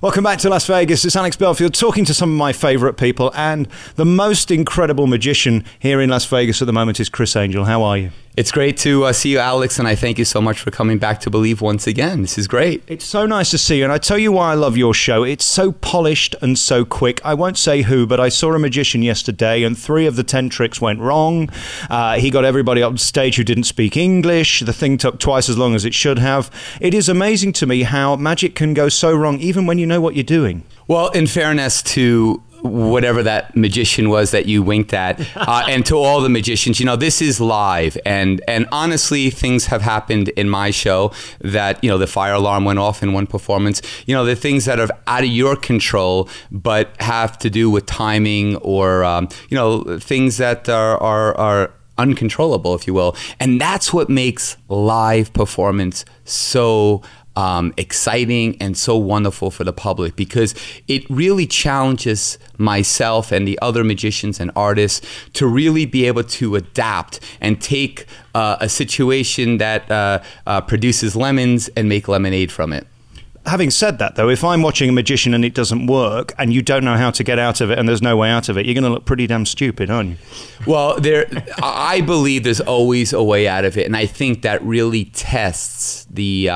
Welcome back to Las Vegas. It's Alex Belfield talking to some of my favorite people, and the most incredible magician here in Las Vegas at the moment is Criss Angel. How are you? It's great to see you, Alex, and I thank you so much for coming back to Believe once again. This is great. It's so nice to see you, and I tell you why I love your show. It's so polished and so quick. I won't say who, but I saw a magician yesterday, and 3 of the 10 tricks went wrong. He got everybody up on stage who didn't speak English. The thing took twice as long as it should have. It is amazing to me how magic can go so wrong, even when you know what you're doing. Well, in fairness to whatever that magician was that you winked at, and to all the magicians, you know, this is live, and honestly, things have happened in my show that, you know, the fire alarm went off in one performance. You know, the things that are out of your control, but have to do with timing or, you know, things that are uncontrollable, if you will. And that's what makes live performance so exciting and so wonderful for the public, because it really challenges myself and the other magicians and artists to really be able to adapt and take a situation that produces lemons and make lemonade from it. Having said that, though, if I'm watching a magician and it doesn't work and you don't know how to get out of it and there's no way out of it, you're going to look pretty damn stupid, aren't you? Well, I believe there's always a way out of it, and I think that really tests the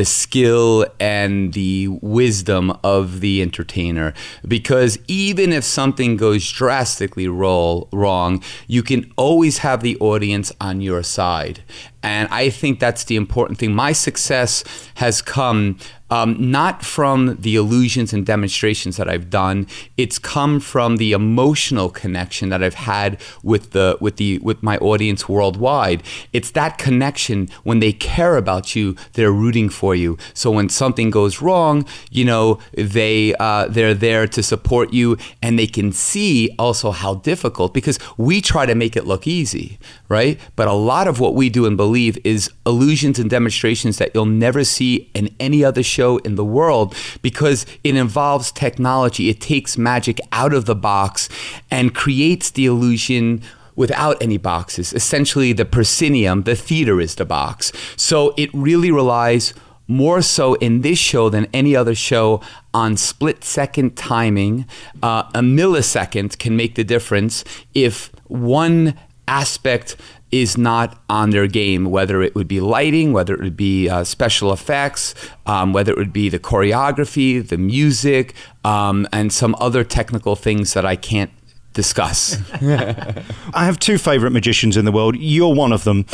skill and the wisdom of the entertainer, because even if something goes drastically wrong, you can always have the audience on your side. And I think that's the important thing. My success has come not from the illusions and demonstrations that I've done. It's come from the emotional connection that I've had with my audience worldwide. It's that connection when they care about you, they're rooting for you. So when something goes wrong, you know, they're there to support you, and they can see also how difficult, because we try to make it look easy, right? But a lot of what we do and believe is illusions and demonstrations that you'll never see in any other show in the world, because it involves technology. It takes magic out of the box and creates the illusion without any boxes. Essentially, the proscenium, the theater, is the box. So it really relies more so in this show than any other show on split-second timing. A millisecond can make the difference if one aspect is not on their game, whether it would be lighting, whether it would be special effects, whether it would be the choreography, the music, and some other technical things that I can't discuss. I have 2 favorite magicians in the world. You're one of them,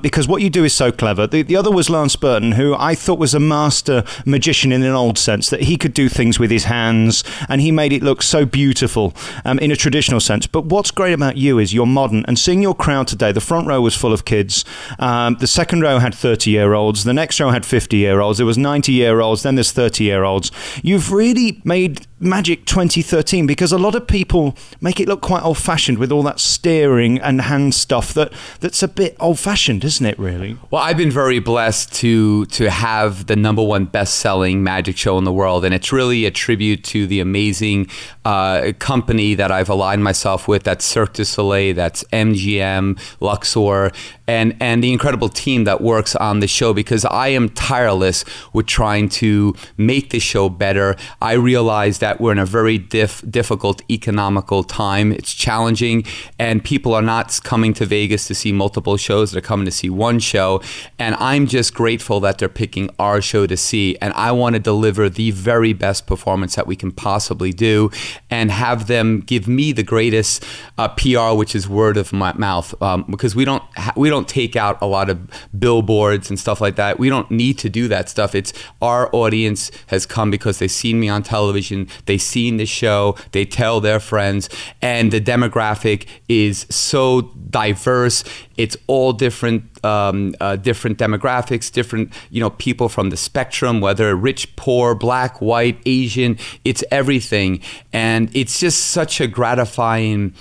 because what you do is so clever. The other was Lance Burton, who I thought was a master magician in an old sense, that he could do things with his hands, and he made it look so beautiful in a traditional sense. But what's great about you is you're modern, and seeing your crowd today, the front row was full of kids. The second row had 30-year-olds. The next row had 50-year-olds. There was 90-year-olds. Then there's 30-year-olds. You've really made Magic 2013, because a lot of people make it look quite old-fashioned with all that steering and hand stuff that's a bit old-fashioned, isn't it, really? Well, I've been very blessed to have the #1 best-selling magic show in the world, and it's really a tribute to the amazing company that I've aligned myself with. That's Cirque du Soleil, that's MGM, Luxor, and the incredible team that works on the show, because I am tireless with trying to make the show better. I realize that we're in a very difficult economical time. It's challenging, and people are not coming to Vegas to see multiple shows. They're coming to see one show, and I'm just grateful that they're picking our show to see. And I want to deliver the very best performance that we can possibly do, and have them give me the greatest PR, which is word of mouth, because we don't take out a lot of billboards and stuff like that. We don't need to do that stuff. It's our audience has come because they've seen me on television, they've seen the show, they tell their friends, and the demographic is so diverse. It's all different demographics, different, you know, people from the spectrum, whether rich, poor, black, white, Asian. It's everything, and it's just such a gratifying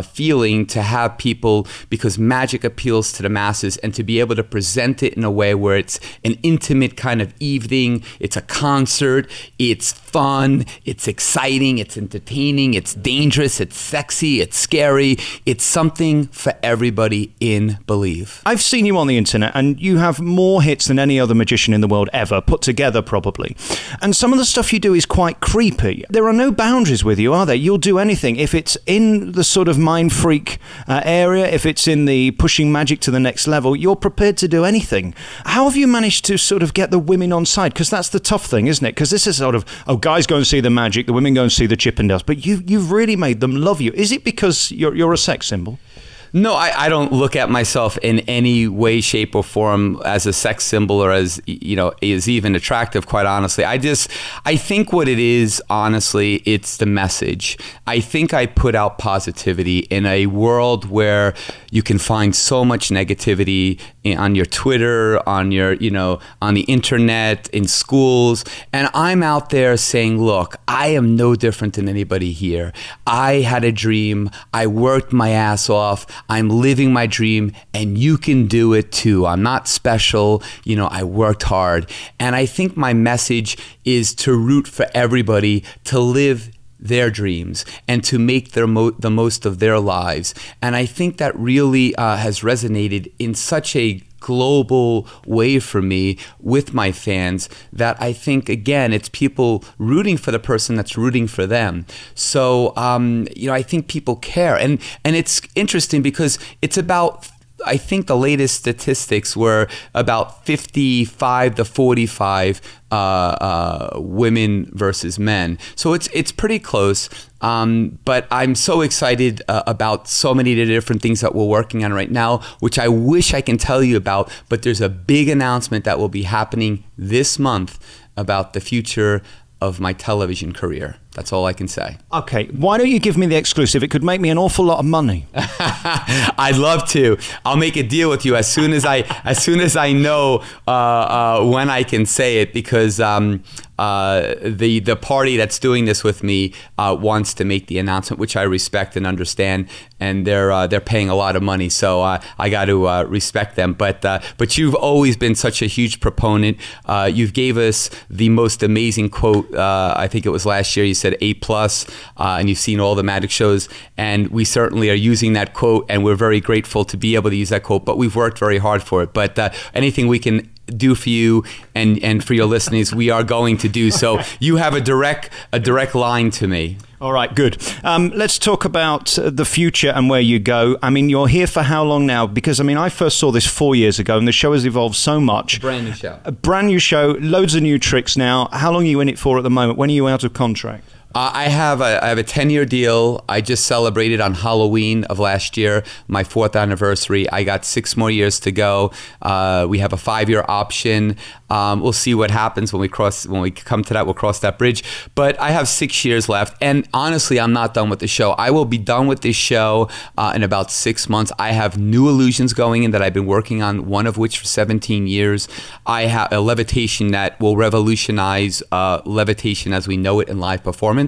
feeling to have people, because magic appeals to the masses, and to be able to present it in a way where it's an intimate kind of evening. It's a concert. It's fun. It's exciting. It's entertaining. It's dangerous. It's sexy. It's scary. It's something for everybody in Believe. I've seen seen you on the internet, and you have more hits than any other magician in the world ever, put together probably. And some of the stuff you do is quite creepy. There are no boundaries with you, are there? You'll do anything. If it's in the sort of mind freak area, if it's in the pushing magic to the next level, you're prepared to do anything. How have you managed to sort of get the women on side? Because that's the tough thing, isn't it? Because this is sort of, oh, guys go and see the magic, the women go and see the Chippendales, but you've really made them love you. Is it because you're a sex symbol? No, I don't look at myself in any way, shape, or form as a sex symbol or as, you know, is even attractive, quite honestly. I think what it is, honestly, it's the message. I think I put out positivity in a world where you can find so much negativity on your Twitter, on your, you know, on the internet, in schools. And I'm out there saying, look, I am no different than anybody here. I had a dream. I worked my ass off. I'm living my dream, and you can do it too. I'm not special. You know, I worked hard. And I think my message is to root for everybody to live their dreams and to make the most of their lives. And I think that really has resonated in such a global way for me with my fans that I think, again, it's people rooting for the person that's rooting for them. So, you know, I think people care. And it's interesting because it's about, I think the latest statistics were about 55 to 45 women versus men. So it's pretty close. But I'm so excited about so many different things that we're working on right now, which I wish I can tell you about. But there's a big announcement that will be happening this month about the future of my television career. That's all I can say. Okay, why don't you give me the exclusive? It could make me an awful lot of money. I'd love to. I'll make a deal with you as soon as I know when I can say it, because the party that's doing this with me wants to make the announcement, which I respect and understand, and they're paying a lot of money, so I got to respect them. But you've always been such a huge proponent. You've gave us the most amazing quote. I think it was last year. You said A+, and you've seen all the magic shows, and we certainly are using that quote, and we're very grateful to be able to use that quote, but we've worked very hard for it. But anything we can do for you and for your listeners, we are going to do. So you have a direct line to me. All right, good. Let's talk about the future and where you go. I mean, you're here for how long now? Because, I mean, I first saw this 4 years ago, and the show has evolved so much. Brand new show. A brand new show, loads of new tricks now. How long are you in it for at the moment? When are you out of contract? I have a 10-year deal. I just celebrated on Halloween of last year, my 4th anniversary. I got 6 more years to go. We have a 5-year option. We'll see what happens when we come to that. We'll cross that bridge. But I have 6 years left, and honestly, I'm not done with the show. I will be done with this show in about 6 months. I have new illusions going in that I've been working on, one of which for 17 years. I have a levitation that will revolutionize levitation as we know it in live performance.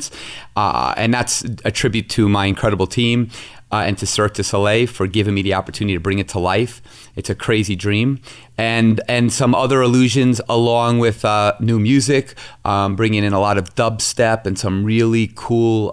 And that's a tribute to my incredible team and to Cirque du Soleil for giving me the opportunity to bring it to life. It's a crazy dream. And some other illusions along with new music, bringing in a lot of dubstep and some really cool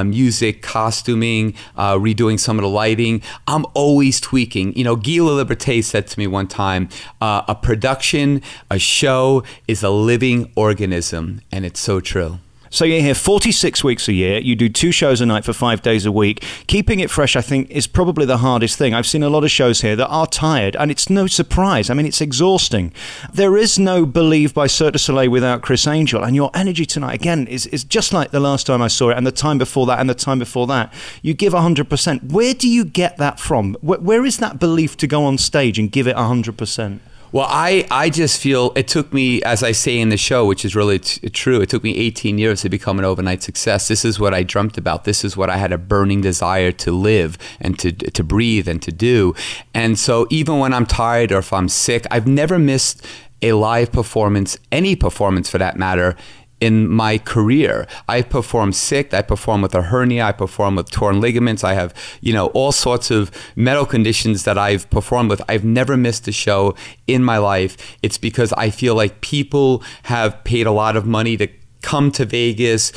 music, costuming, redoing some of the lighting. I'm always tweaking. You know, Guy Laliberté said to me one time, a production, a show is a living organism, and it's so true. So you're here 46 weeks a year, you do 2 shows a night for 5 days a week. Keeping it fresh, I think, is probably the hardest thing. I've seen a lot of shows here that are tired, and it's no surprise. I mean, it's exhausting. There is no Believe by Cirque du Soleil without Criss Angel, and your energy tonight, again, is just like the last time I saw it, and the time before that, and the time before that. You give 100%. Where do you get that from? Where is that belief to go on stage and give it 100%? Well, I just feel it took me, as I say in the show, which is really true, it took me 18 years to become an overnight success. This is what I dreamt about. This is what I had a burning desire to live and to breathe and to do. And so even when I'm tired or if I'm sick, I've never missed a live performance, any performance for that matter, in my career. I perform sick, I perform with a hernia, I perform with torn ligaments, I have, you know, all sorts of medical conditions that I've performed with. I've never missed a show in my life. It's because I feel like people have paid a lot of money to come to Vegas,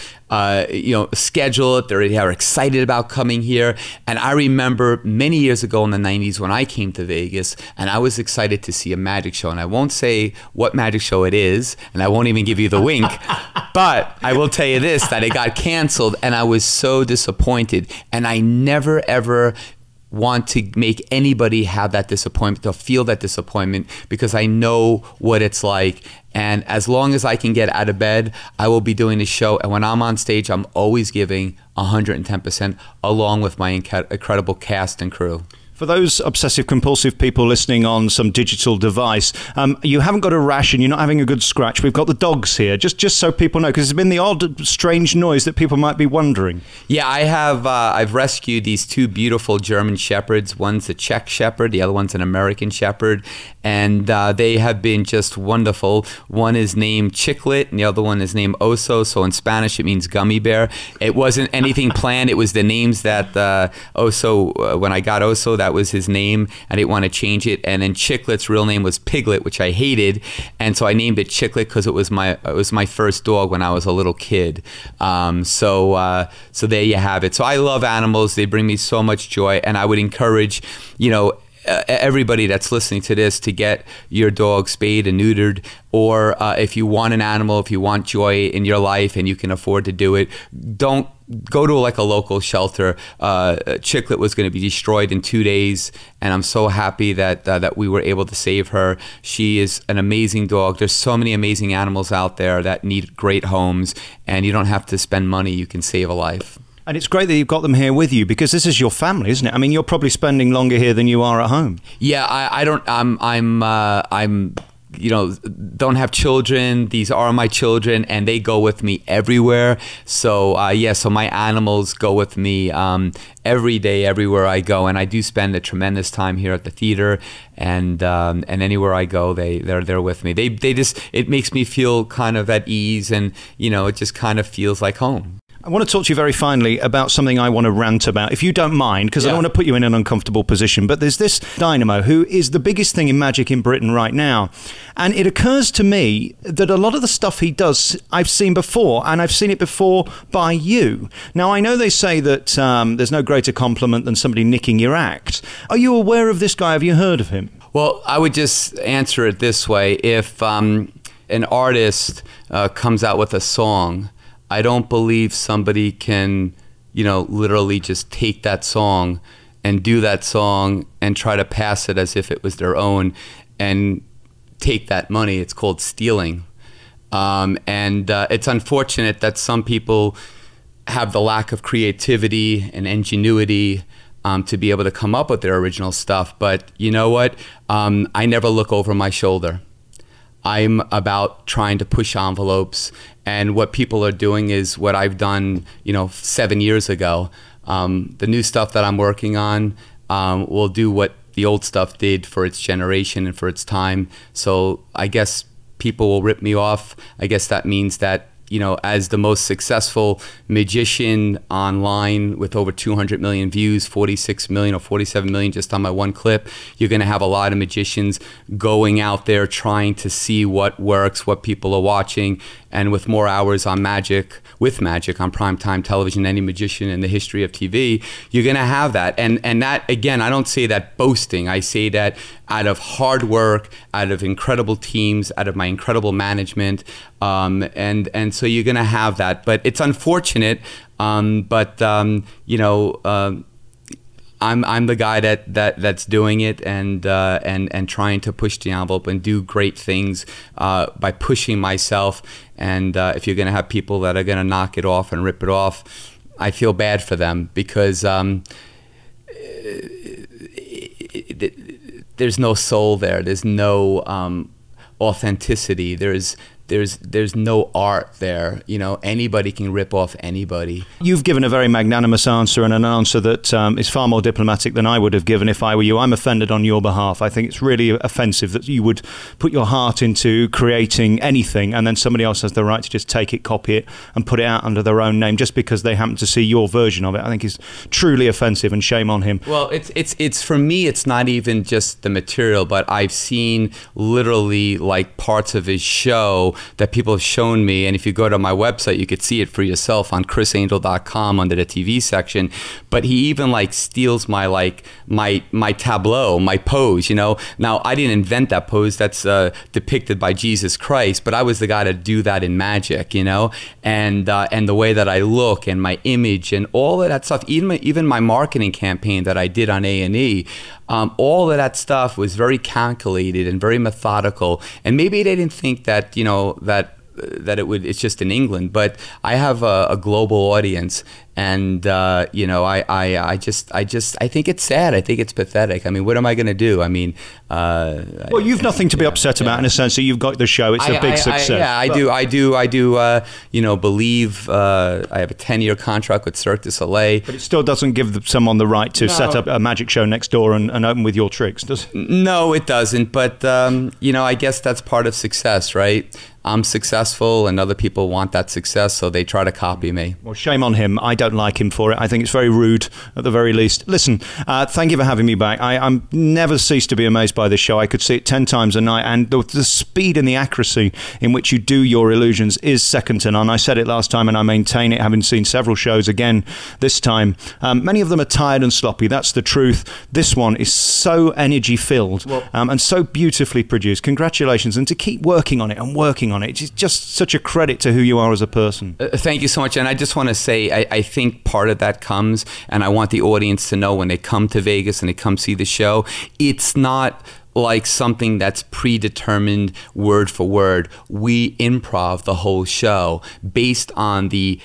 schedule it. They are excited about coming here. And I remember many years ago in the 90s when I came to Vegas and I was excited to see a magic show. And I won't say what magic show it is, and I won't even give you the wink, but I will tell you this, that it got canceled and I was so disappointed. And I never, ever want to make anybody have that disappointment, to feel that disappointment, because I know what it's like. And as long as I can get out of bed, I will be doing the show. And when I'm on stage, I'm always giving 110% along with my incredible cast and crew. For those obsessive compulsive people listening on some digital device, you haven't got a rash and you're not having a good scratch. We've got the dogs here, just so people know, because there's been the odd strange noise that people might be wondering. Yeah, I have. I've rescued these two beautiful German shepherds. One's a Czech shepherd, the other one's an American shepherd, and they have been just wonderful. One is named Chiclet, and the other one is named Oso. So in Spanish, it means gummy bear. It wasn't anything planned. It was the names that Oso. When I got Oso, that was his name. I didn't want to change it. And then Chiclet's real name was Piglet, which I hated, and so I named it Chiclet because it was my first dog when I was a little kid. So there you have it. So I love animals. They bring me so much joy, and I would encourage, everybody that's listening to this to get your dog spayed and neutered, or if you want an animal, if you want joy in your life and you can afford to do it, don't go to like a local shelter. Chiclet was going to be destroyed in 2 days, and I'm so happy that we were able to save her. She is an amazing dog. There's so many amazing animals out there that need great homes, and you don't have to spend money. You can save a life. And it's great that you've got them here with you, because this is your family, isn't it? I mean, you're probably spending longer here than you are at home. Yeah, I don't. I'm don't have children. These are my children, and they go with me everywhere. So so my animals go with me every day, everywhere I go, and I do spend a tremendous time here at the theater, and anywhere I go, they're there with me. They just, it makes me feel kind of at ease, and it just kind of feels like home. I want to talk to you very finally about something I want to rant about, if you don't mind, because I don't want to put you in an uncomfortable position. But there's this dynamo who is the biggest thing in magic in Britain right now. And it occurs to me that a lot of the stuff he does, I've seen before, and I've seen it before by you. Now, I know they say that there's no greater compliment than somebody nicking your act. Are you aware of this guy? Have you heard of him? Well, I would just answer it this way. If an artist comes out with a song, I don't believe somebody can, literally just take that song and do that song and try to pass it as if it was their own and take that money. It's called stealing. And it's unfortunate that some people have the lack of creativity and ingenuity to be able to come up with their original stuff. But you know what? I never look over my shoulder. I'm about trying to push envelopes, and what people are doing is what I've done, 7 years ago. The new stuff that I'm working on will do what the old stuff did for its generation and for its time. So I guess people will rip me off. I guess that means that, as the most successful magician online with over 200 million views, 46 million or 47 million just on my one clip, you're going to have a lot of magicians going out there trying to see what works, what people are watching. And with more hours on magic on primetime television, any magician in the history of TV, you're going to have that. And that, again, I don't say that boasting. I say that out of hard work, out of incredible teams, out of my incredible management. And so you're going to have that. But it's unfortunate. I'm the guy that's doing it and trying to push the envelope and do great things by pushing myself. And if you're going to have people that are going to knock it off and rip it off, I feel bad for them, because there's no soul there. There's no authenticity. There's no art there. Anybody can rip off anybody. You've given a very magnanimous answer, and an answer that is far more diplomatic than I would have given if I were you. I'm offended on your behalf. I think it's really offensive that you would put your heart into creating anything and then somebody else has the right to just take it, copy it, and put it out under their own name just because they happen to see your version of it. I think is truly offensive, and shame on him. Well, it's for me, it's not even just the material, but I've seen literally like parts of his show that people have shown me. And if you go to my website, you could see it for yourself on chrisangel.com under the TV section. But he even like steals my my tableau, my pose, you know. Now, I didn't invent that pose. That's depicted by Jesus Christ, but I was the guy to do that in magic, you know. And the way that I look and my image and all of that stuff, even my marketing campaign that I did on A&E, all of that stuff was very calculated and very methodical. And maybe they didn't think that, you know, that it's just in England, but I have a global audience, and you know, I think it's sad. I think it's pathetic. I mean, what am I going to do? I mean, well, you've nothing to be upset about in a sense that you've got the show. It's a big success. Yeah, I do. You know, believe I have a 10-year contract with Cirque du Soleil, but it still doesn't give someone the right to set up a magic show next door and open with your tricks, does it? No, it doesn't. But you know, I guess that's part of success, right? I'm successful and other people want that success, so they try to copy me. Well, shame on him. I don't like him for it. I think it's very rude at the very least. Listen, thank you for having me back. I'm never cease to be amazed by this show. I could see it 10 times a night, and the speed and the accuracy in which you do your illusions is second to none. I said it last time and I maintain it, having seen several shows again this time. Many of them are tired and sloppy. That's the truth. This one is so energy filled and so beautifully produced. Congratulations, and to keep working on it and working on it. It's just such a credit to who you are as a person. Thank you so much. And I just want to say, I think part of that comes, and I want the audience to know when they come to Vegas and they come see the show, it's not like something that's predetermined word for word. We improv the whole show based on the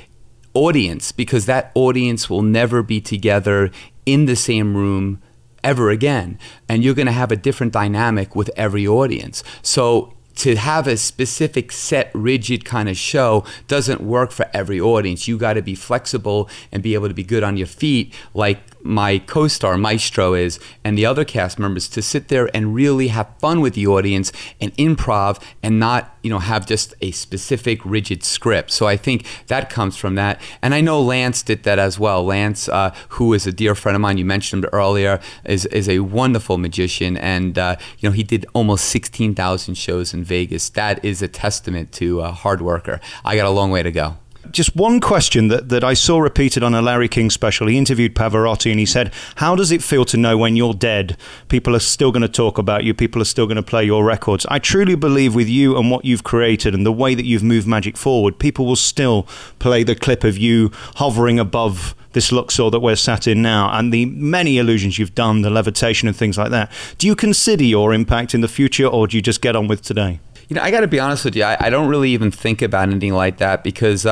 audience, because that audience will never be together in the same room ever again. And you're going to have a different dynamic with every audience. So to have a specific set, rigid kind of show doesn't work for every audience. You got to be flexible and be able to be good on your feet, like my co-star Maestro is, and the other cast members, to sit there and really have fun with the audience and improv and not, you know, have just a specific rigid script. So I think that comes from that. And I know Lance did that as well. Lance, who is a dear friend of mine, you mentioned him earlier, is a wonderful magician, and you know, he did almost 16,000 shows in Vegas. That is a testament to a hard worker. I got a long way to go. Just one question that I saw repeated on a Larry King special. He interviewed Pavarotti and he said, how does it feel to know when you're dead, people are still going to talk about you, people are still going to play your records? I truly believe with you and what you've created and the way that you've moved magic forward, people will still play the clip of you hovering above this Luxor that we're sat in now, and the many illusions you've done, the levitation and things like that. Do you consider your impact in the future, or do you just get on with today? You know, I got to be honest with you. I don't really even think about anything like that because,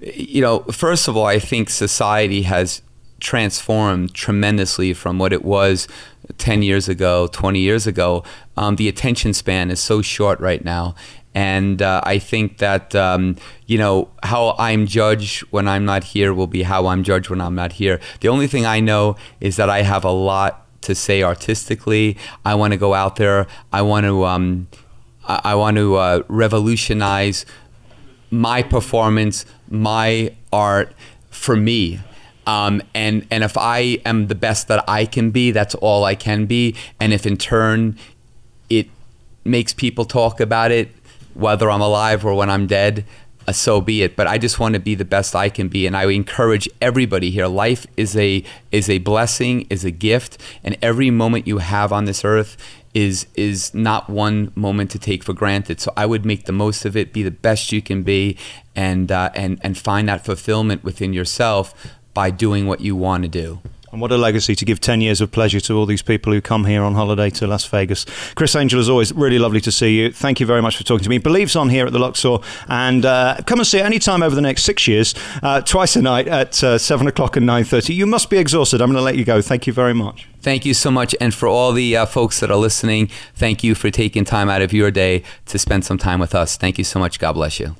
you know, first of all, I think society has transformed tremendously from what it was 10 years ago, 20 years ago. The attention span is so short right now. And I think that, you know, how I'm judged when I'm not here will be how I'm judged when I'm not here. The only thing I know is that I have a lot to say artistically. I want to go out there. I want to revolutionize my performance, my art for me. And if I am the best that I can be, that's all I can be. And if in turn it makes people talk about it, whether I'm alive or when I'm dead, so be it. But I just want to be the best I can be, and I encourage everybody here. Life is a blessing, is a gift, and every moment you have on this earth is not one moment to take for granted. So I would make the most of it, be the best you can be, and find that fulfillment within yourself by doing what you want to do. And what a legacy to give 10 years of pleasure to all these people who come here on holiday to Las Vegas. Criss Angel, as always, really lovely to see you. Thank you very much for talking to me. Believe's on here at the Luxor, and come and see it anytime over the next 6 years, twice a night at 7 o'clock and 9:30. You must be exhausted. I'm going to let you go. Thank you very much. Thank you so much. And for all the folks that are listening, thank you for taking time out of your day to spend some time with us. Thank you so much. God bless you.